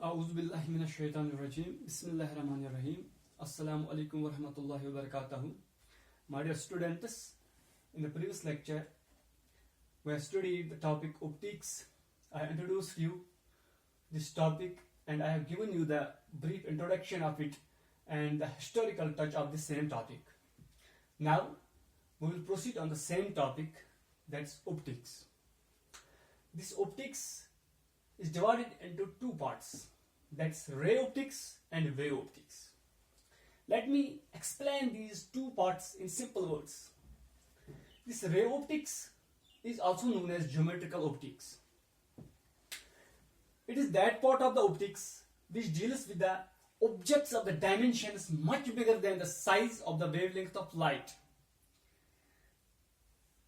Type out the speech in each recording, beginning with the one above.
Auzubillahiminash-shaytanir-rajim. Bismillahir-rahmanir-rahim. Assalamu alaikum wa rahmatullahi wa barakatuhu. My dear students, in the previous lecture, we have studied the topic optics. I introduced you this topic and I have given you the brief introduction of it and the historical touch of the same topic. Now, we will proceed on the same topic, that's optics. This optics is divided into two parts, that's ray optics and wave optics. Let me explain these two parts in simple words. This ray optics is also known as geometrical optics. It is that part of the optics which deals with the objects of the dimensions much bigger than the size of the wavelength of light.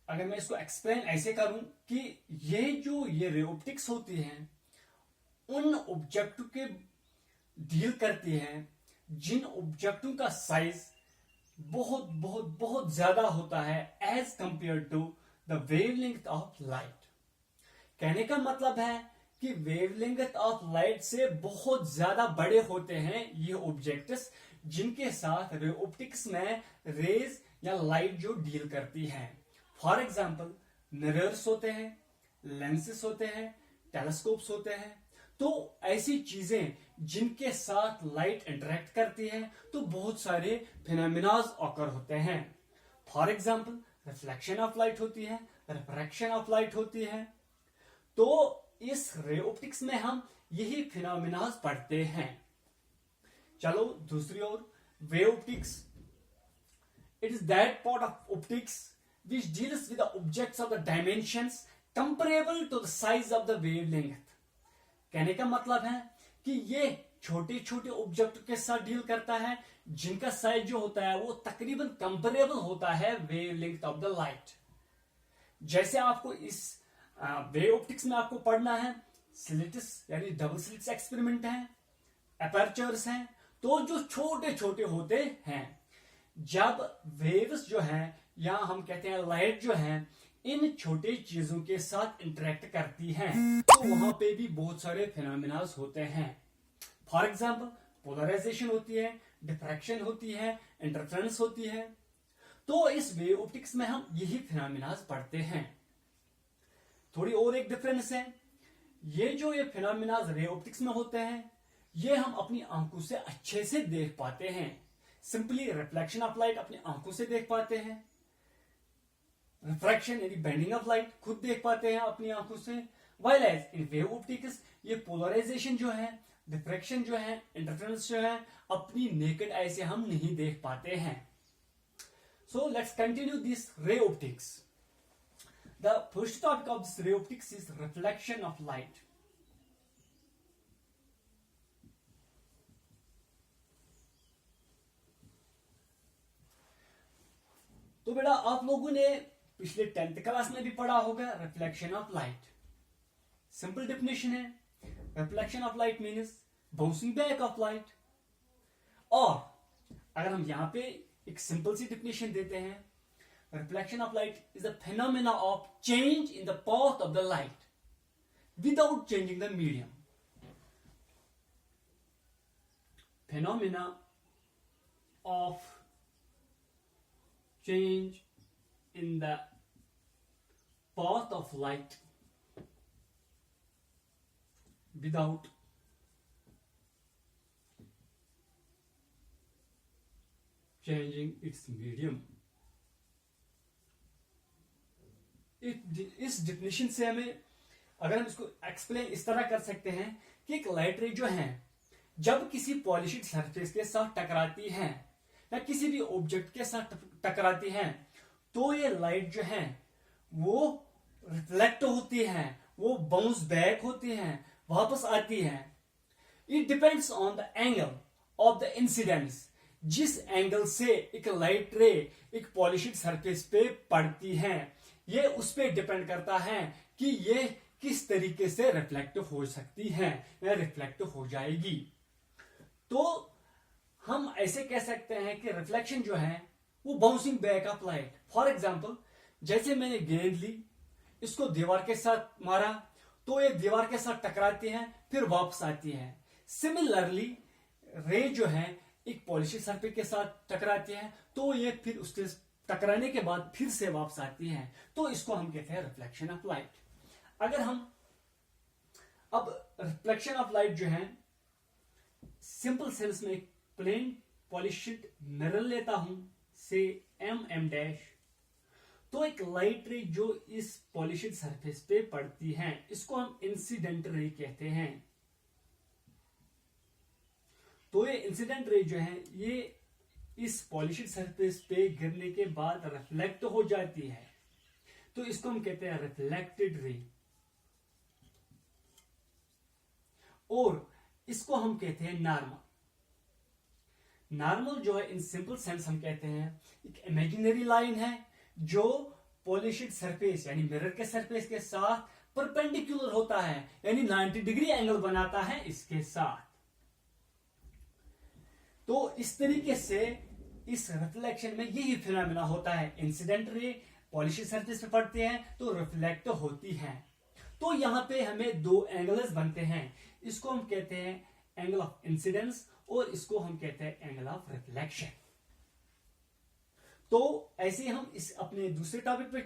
अगर मैं इसको explain ऐसे करूं कि ये ray optics होती हैं उन ऑब्जेक्ट के डील करती हैं जिन ऑब्जेक्टों का साइज बहुत बहुत बहुत ज्यादा होता है as compare to the wavelength of light. कहने का मतलब है कि वेवलेंथ ऑफ लाइट से बहुत ज्यादा बड़े होते हैं ये ऑब्जेक्ट्स जिनके साथ रे ऑप्टिक्स में रेज या लाइट जो डील करती है। फॉर एग्जाम्पल मिरर्स होते हैं, लेंसेस होते हैं, टेलीस्कोप्स होते हैं। तो ऐसी चीजें जिनके साथ लाइट इंटरेक्ट करती है तो बहुत सारे फिनोमिनाज ऑकर होते हैं। For example reflection of light होती है, रिफ्रैक्शन ऑफ लाइट होती है। तो इस रे ऑप्टिक्स में हम यही फिनोमिनाज पढ़ते हैं। चलो दूसरी ओर wave optics. It is that part of optics which deals with the objects of the dimensions comparable to the size of the wavelength. कहने का मतलब है कि ये छोटे छोटे ऑब्जेक्ट के साथ डील करता है जिनका साइज जो होता है वो तकरीबन कंपेरेबल होता है वेवलेंथ ऑफ द लाइट। जैसे आपको इस वेव ऑप्टिक्स में आपको पढ़ना है स्लिट्स यानी डबल स्लिट्स एक्सपेरिमेंट है, अपर्चर्स हैं, तो जो छोटे छोटे होते हैं जब वेव्स जो हैं या हम कहते हैं लाइट जो है इन छोटे चीजों के साथ इंटरेक्ट करती हैं तो वहां पे भी बहुत सारे फिनोमिनास होते हैं। फॉर एग्जांपल पोलराइजेशन होती है, डिफ्रैक्शन होती है, इंटरफेरेंस होती है। तो इस वेव ऑप्टिक्स में हम यही फिनोमिनास पढ़ते हैं। थोड़ी और एक डिफरेंस है, ये फिनोमिनास रे ऑप्टिक्स में होते हैं ये हम अपनी आंखों से अच्छे से देख पाते हैं। सिंपली रिफ्लेक्शन ऑफ लाइट अपनी आंखों से देख पाते हैं, रिफ्रैक्शन यानी बेंडिंग ऑफ लाइट खुद देख पाते हैं अपनी आंखों से। While as in wave optics ये पोलराइजेशन जो है, डिफ्रैक्शन जो है, इंटरफेरेंस जो है अपनी नेकेड आई से हम नहीं देख पाते हैं। So let's continue this ray optics. The first topic of this ray optics is reflection of light. तो बेटा आप लोगों ने पिछले 10th क्लास में भी पढ़ा होगा reflection of light. Simple definition है, reflection of light means bouncing back of light. और अगर हम यहां पे एक सिंपल सी डेफिनेशन देते हैं, reflection of light is the phenomena of change in the path of the light without changing the medium. Phenomena of change in the path of light without changing its medium। इस definition से हमें अगर हम इसको explain इस तरह कर सकते हैं कि एक लाइट रे जो है जब किसी पॉलिश्ड सरफेस के साथ टकराती है या किसी भी ऑब्जेक्ट के साथ टकराती हैं तो ये लाइट जो है वो रिफ्लेक्ट होती है, वो बाउंस बैक होती हैं, वापस आती है। It depends on the angle of the incidence. जिस एंगल से एक लाइट रे एक पॉलिश्ड सरफेस पे पड़ती है ये उस पे डिपेंड करता है कि ये किस तरीके से रिफ्लेक्ट हो सकती है या रिफ्लेक्ट हो जाएगी। तो हम ऐसे कह सकते हैं कि रिफ्लेक्शन जो है वो bouncing back of light. For example जैसे मैंने गेंद ली, इसको दीवार के साथ मारा तो ये दीवार के साथ टकराती है फिर वापस आती है। सिमिलरली रे जो है एक पॉलिश्ड सरफेस के साथ टकराती है, तो ये फिर उसके टकराने के बाद फिर से वापस आती है, तो इसको हम कहते हैं रिफ्लेक्शन ऑफ लाइट। अगर हम अब रिफ्लेक्शन ऑफ लाइट जो है सिंपल सेंस में एक प्लेन पॉलिश्ड मिरर लेता हूं से एम डैश, तो एक लाइट रे जो इस पॉलिश्ड सरफेस पे पड़ती है इसको हम इंसिडेंट रे कहते हैं। तो ये इंसिडेंट रे जो है ये इस पॉलिश्ड सरफेस पे गिरने के बाद रिफ्लेक्ट हो जाती है, तो इसको हम कहते हैं रिफ्लेक्टेड रे, और इसको हम कहते हैं नॉर्मल। नॉर्मल जो है इन सिंपल सेंस हम कहते हैं एक इमेजिनरी लाइन है जो पॉलिश्ड सरफेस यानी मिरर के सरफेस के साथ परपेंडिकुलर होता है, यानी 90 डिग्री एंगल बनाता है इसके साथ। तो इस तरीके से इस रिफ्लेक्शन में यही फिनोमेना होता है, इंसिडेंट रे पॉलिश्ड सरफेस पे पड़ते हैं तो रिफ्लेक्ट होती है। तो यहां पे हमें दो एंगल्स बनते हैं, इसको हम कहते हैं एंगल ऑफ इंसिडेंस और इसको हम कहते हैं एंगल ऑफ रिफ्लेक्शन। तो ऐसे हम इस अपने दूसरे टॉपिक पे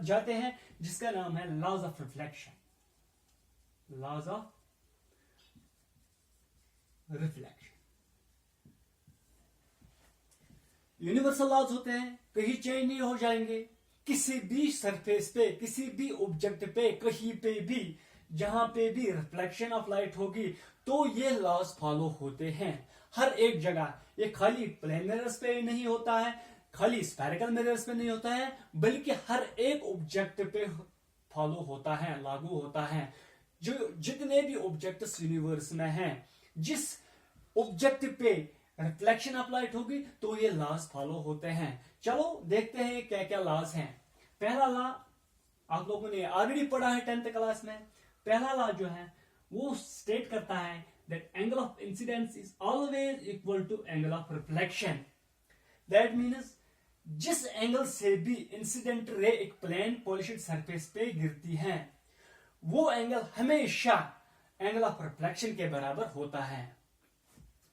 जाते हैं जिसका नाम है laws of reflection. Laws of reflection universal laws होते हैं, कहीं चेंज नहीं हो जाएंगे। किसी भी सरफेस पे, किसी भी ऑब्जेक्ट पे, कहीं पे भी, जहां पे भी रिफ्लेक्शन ऑफ लाइट होगी तो ये लॉज फॉलो होते हैं हर एक जगह। ये खाली प्लेन मिरर्स पे नहीं होता है, खाली स्फेरिकल मिरर्स पे नहीं होता है, बल्कि हर एक ऑब्जेक्ट पे फॉलो होता है, लागू होता है। जो जितने भी ऑब्जेक्ट्स यूनिवर्स में हैं, जिस ऑब्जेक्ट पे रिफ्लेक्शन ऑफ लाइट होगी तो ये लॉज फॉलो होते हैं। चलो देखते हैं क्या क्या लॉज हैं। पहला लॉ आप लोगों ने ऑलरेडी पढ़ा है 10th क्लास में। पहला लॉ जो है वो स्टेट करता है that angle of incidence is always equal to angle of reflection. That means जिस एंगल से भी इंसिडेंट रे एक प्लेन पॉलिश्ड सरफेस पे गिरती है वो एंगल हमेशा एंगल ऑफ रिफ्लेक्शन के बराबर होता है।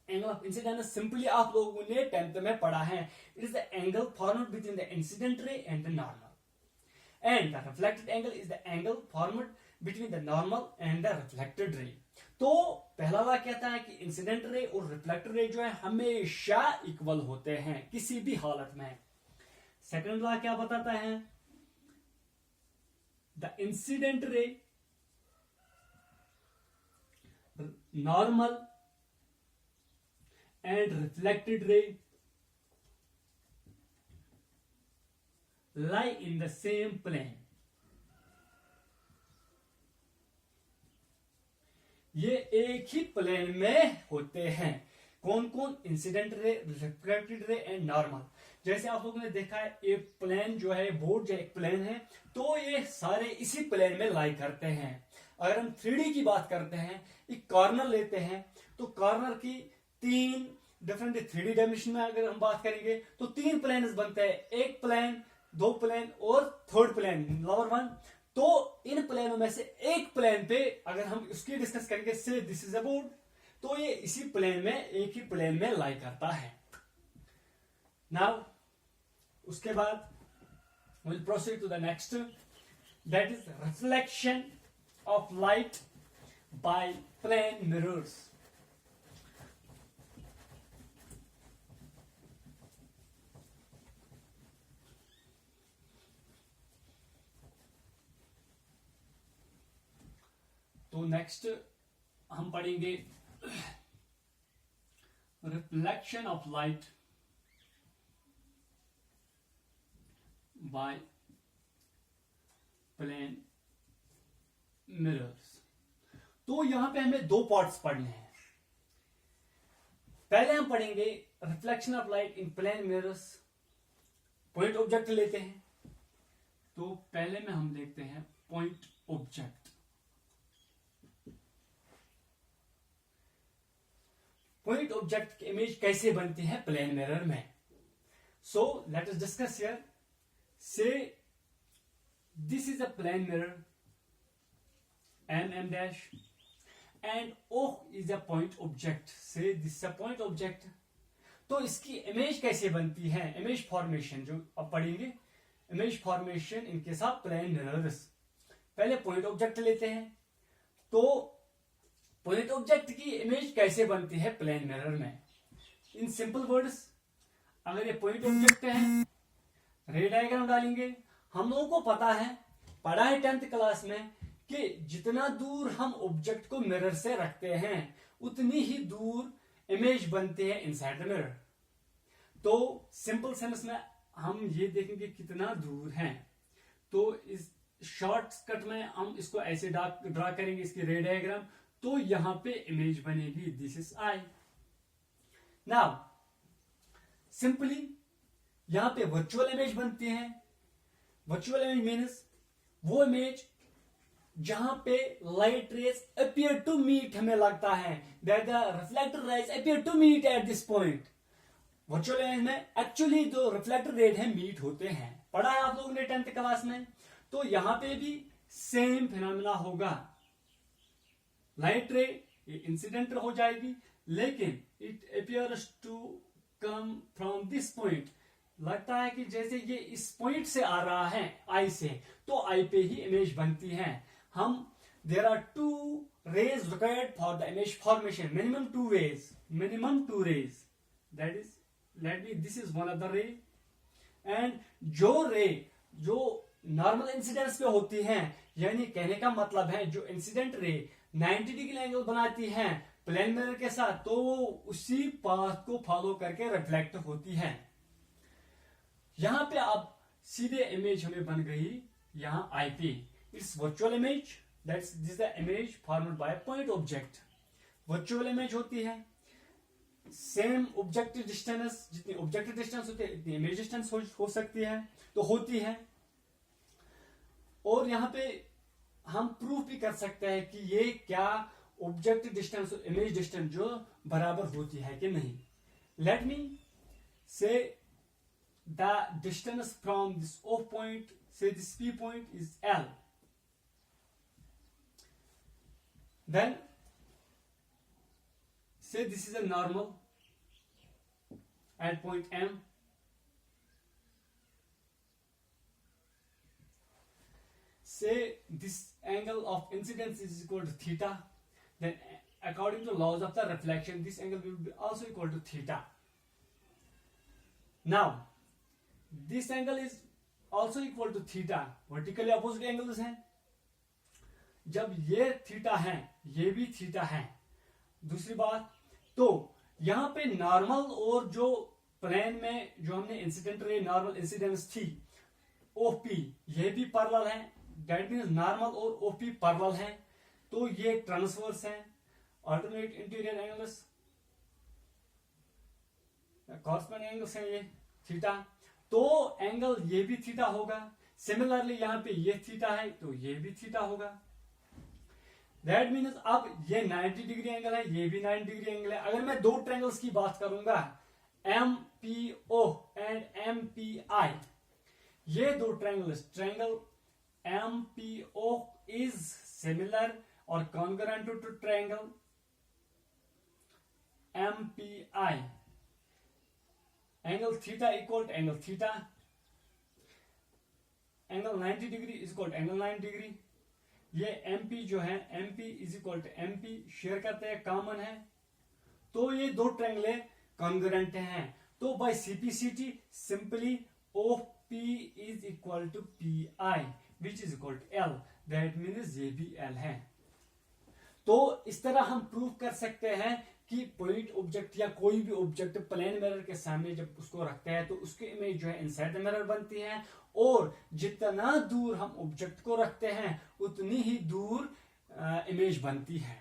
एंगल ऑफ इंसिडेंस सिंपली आप लोगों ने 10th में पढ़ा है, it is the angle formed between the incident ray and the normal, and the reflected angle is the angle formed between the normal and the reflected ray. तो पहला law कहता है कि इंसिडेंट रे और reflected ray जो है हमेशा equal होते हैं किसी भी हालत में। सेकंड लॉ क्या बताता है, the incident ray normal and reflected ray lie in the same plane। ये एक ही प्लेन में होते हैं। कौन कौन? Incident ray, reflected ray and normal. जैसे आप लोगों ने देखा है एक प्लेन जो है, बोर्ड जो एक प्लेन है, तो ये सारे इसी प्लेन में लाई करते हैं। अगर हम 3D की बात करते हैं, एक कॉर्नर लेते हैं, तो कॉर्नर की तीन डिफरेंट 3D डायमेंशन में अगर हम बात करेंगे तो तीन प्लेन बनते हैं, एक प्लेन, दो प्लेन और थर्ड प्लेन, लोअर वन। तो इन प्लेनों में से एक प्लेन पे अगर हम उसकी डिस्कस करेंगे, से दिस इज अ बोर्ड, तो ये इसी प्लेन में, एक ही प्लेन में लाई करता है। नाउ उसके बाद will proceed to the next, that is reflection of light by plane mirrors. तो नेक्स्ट हम पढ़ेंगे reflection of light by plane mirrors. तो यहां पे हमें दो पार्ट्स पढ़ने हैं। पहले हम पढ़ेंगे reflection of light in plane mirrors. Point object लेते हैं, तो पहले में हम देखते हैं पॉइंट ऑब्जेक्ट। पॉइंट ऑब्जेक्ट की इमेज कैसे बनती है प्लेन मिरर में? So let us discuss here. So this is a plane mirror M dash, and O is a point object. Say this is a point object. तो इसकी image कैसे बनती है? इमेज फॉर्मेशन जो अब पढ़ेंगे, image formation in case of plane mirrors. पहले point object लेते हैं. तो पॉइंट ऑब्जेक्ट की इमेज कैसे बनती है प्लेन मिरर में? इन सिंपल वर्ड्स, अगर ये पॉइंट ऑब्जेक्ट है, रे डायग्राम डालेंगे. हम लोगों को पता है, पढ़ा है 10th क्लास में, कि जितना दूर हम ऑब्जेक्ट को मिरर से रखते हैं उतनी ही दूर इमेज बनती है इनसाइड द मिरर. तो सिंपल सेंस में हम ये देखेंगे कितना दूर है. तो इस शॉर्टकट में हम इसको ऐसे ड्रा करेंगे, इसकी रे डायग्राम. तो यहां पे इमेज बनेगी, this is I. Now simply यहां पे वर्चुअल इमेज बनती है. वर्चुअल इमेज मीन्स वो इमेज जहां पे light rays appear to meet, हमें लगता है that the reflected rays appear to meet at this point. Virtual image में एक्चुअली जो रिफ्लेक्टेड रेज है मीट होते हैं. पढ़ा है आप लोगों ने 10th क्लास में. तो यहां पे भी सेम फिनोमेना होगा. लाइट रे इंसिडेंट हो जाएगी, लेकिन it appears to come from this point. लगता है कि जैसे ये इस पॉइंट से आ रहा है, आई से, तो आई पे ही इमेज बनती है. हम there are 2 rays required for the image formation. Minimum 2 rays. Minimum 2 rays. That is, this is one of the ray. And जो रे जो नॉर्मल इंसिडेंस पे होती हैं, यानी कहने का मतलब है जो इंसिडेंट रे 90 डिग्री एंगल बनाती है प्लेन मिरर के साथ, तो वो उसी पाथ को फॉलो करके रिफ्लेक्ट होती है. यहां पे अब सीधे इमेज हमें बन गई यहां आई पे. It's virtual image, that's this the image formed by point object. Virtual image होती है. सेम ऑब्जेक्टिव डिस्टेंस, जितनी ऑब्जेक्टिव डिस्टेंस होती है इतनी इमेज डिस्टेंस हो सकती है, तो होती है. और यहां पे हम प्रूफ भी कर सकते हैं कि ये क्या ऑब्जेक्टिव डिस्टेंस और इमेज डिस्टेंस जो बराबर होती है कि नहीं. लेट मी से the distance from this O point, say this P point, is L. Then say this is a normal at point M. Say this angle of incidence is equal to theta. Then according to laws of the reflection, this angle will be also equal to theta. Now this angle is also equal to theta. Vertically opposite angles हैं. जब ये theta है, ये भी theta है. दूसरी बात, तो यहां पे नॉर्मल और जो प्लेन में जो हमने इंसिडेंट रे नॉर्मल इंसिडेंस थी ओपी, ये भी पैरेलल है. दैट मींस नॉर्मल और ओपी पैरेलल है. तो ये ट्रांसवर्स है. Alternate interior angles, corresponding angles हैं ये थीटा. तो एंगल ये भी थीटा होगा. सिमिलरली यहां पे ये थीटा है, तो ये भी थीटा होगा. दैट मीन्स अब ये 90 डिग्री एंगल है, ये भी 90 डिग्री एंगल है. अगर मैं दो ट्रायंगल्स की बात करूंगा, MPO एंड MPI, ये दो triangles, triangle MPO is similar और congruent to triangle MPI. Angle theta equal to angle theta. Angle 90 degree is equal to angle 90 degree. ये MP जो है, MP is equal to MP share करते हैं, common है. तो ये दो ट्रायंगल कॉन्ग्रुएंट हैं. तो by CPCT simply OP is equal to PI which is equal to L. That means ये भी L है. तो इस तरह हम प्रूव कर सकते हैं कि पॉइंट ऑब्जेक्ट या कोई भी ऑब्जेक्ट प्लेन मिरर के सामने जब उसको रखते हैं तो उसकी इमेज जो है इनसाइड द मिरर बनती है. और जितना दूर हम ऑब्जेक्ट को रखते हैं उतनी ही दूर इमेज बनती है.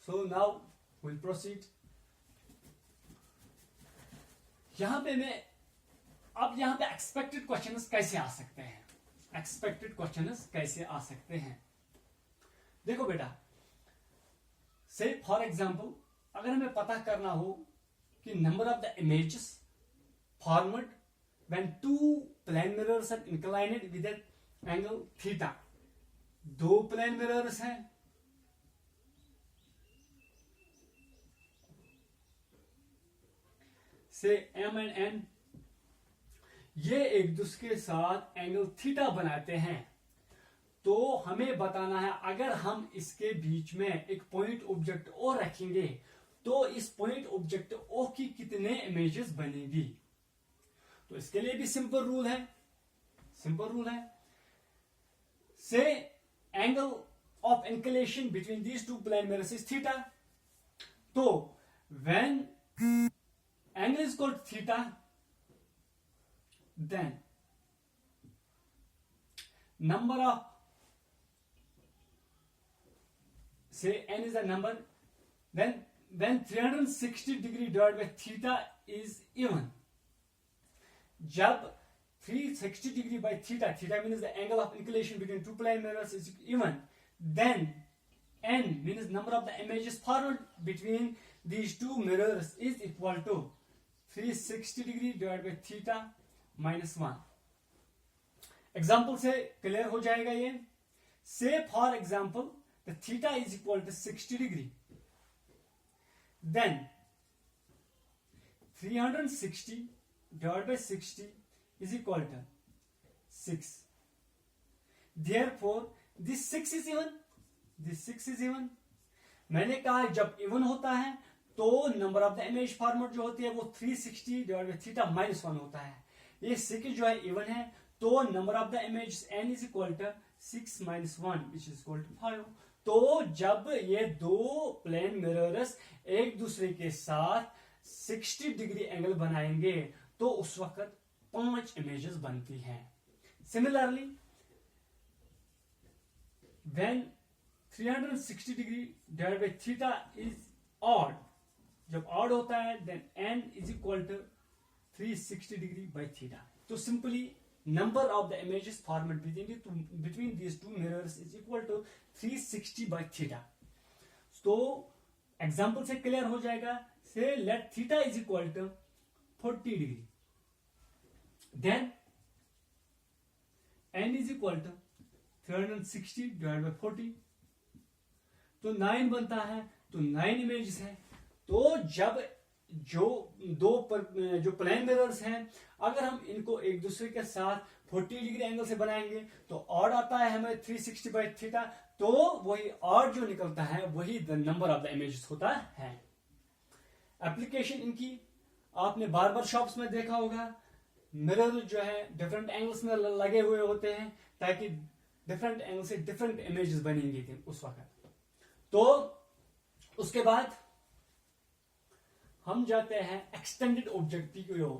So now will proceed. यहां पे मैं अब यहां पे एक्सपेक्टेड क्वेश्चंस कैसे आ सकते हैं. एक्सपेक्टेड क्वेश्चंस कैसे आ सकते हैं, देखो बेटा. से फॉर एग्जाम्पल अगर हमें पता करना हो कि number of the images formed when two plane mirrors are inclined with an angle theta. दो प्लेन मिरर्स हैं, से M एंड N, ये एक दूसरे के साथ एंगल थीटा बनाते हैं, तो हमें बताना है अगर हम इसके बीच में एक पॉइंट ऑब्जेक्ट O रखेंगे तो इस पॉइंट ऑब्जेक्ट O की कितने इमेजेस बनेगी। तो इसके लिए भी सिंपल रूल है, so angle of inclination between these two plane mirrors is theta. तो when angle is called theta, then number of, say n is a number, then when 360 degree divided by theta is even, जब 360 degree by theta means the angle of inclination between two plane mirrors is even, then n means number of the images forward between these two mirrors is equal to 360 degree divided by theta -1। Example से clear हो जाएगा ये। Say for example the theta is equal to 60 degree, then 360 divide by 60 is equal to 6। Therefore this 6 is even. मैंने कहा जब even होता है तो number of the image format जो होती है वो 360 डिवाइड बाय थीटा -1 होता है। ये 6 जो है इवन है, तो number of the image n is equal to 6 - 1 which is equal to 5। तो जब ये दो प्लेन मिरर्स एक दूसरे के साथ 60 डिग्री एंगल बनाएंगे तो उस वक्त 5 इमेजेस बनती हैं। Similarly when 360 degree divide by theta is odd, जब ऑड होता है then n is equal to 360 degree by theta। तो simply number of the images formed between these two mirrors is equal to 360 by theta। तो example से clear हो जाएगा। से let theta is equal to 40 degree, then n is equal to 360 divided by 40, तो 9 बनता है, तो 9 इमेजेस है। तो जब जो जो प्लेन मिरर्स हैं अगर हम इनको एक दूसरे के साथ 40 डिग्री एंगल से बनाएंगे तो ऑड आता है हमें 360 बाई थीटा, तो वही ऑड जो निकलता है वही the number of the images होता है। एप्लीकेशन इनकी आपने बार शॉप्स में देखा होगा, मिरर जो है डिफरेंट एंगल्स में लगे हुए होते हैं ताकि डिफरेंट एंगल से डिफरेंट इमेजेस बनेंगे उस वक्त। तो उसके बाद हम जाते हैं एक्सटेंडेड ऑब्जेक्टिव की ओर।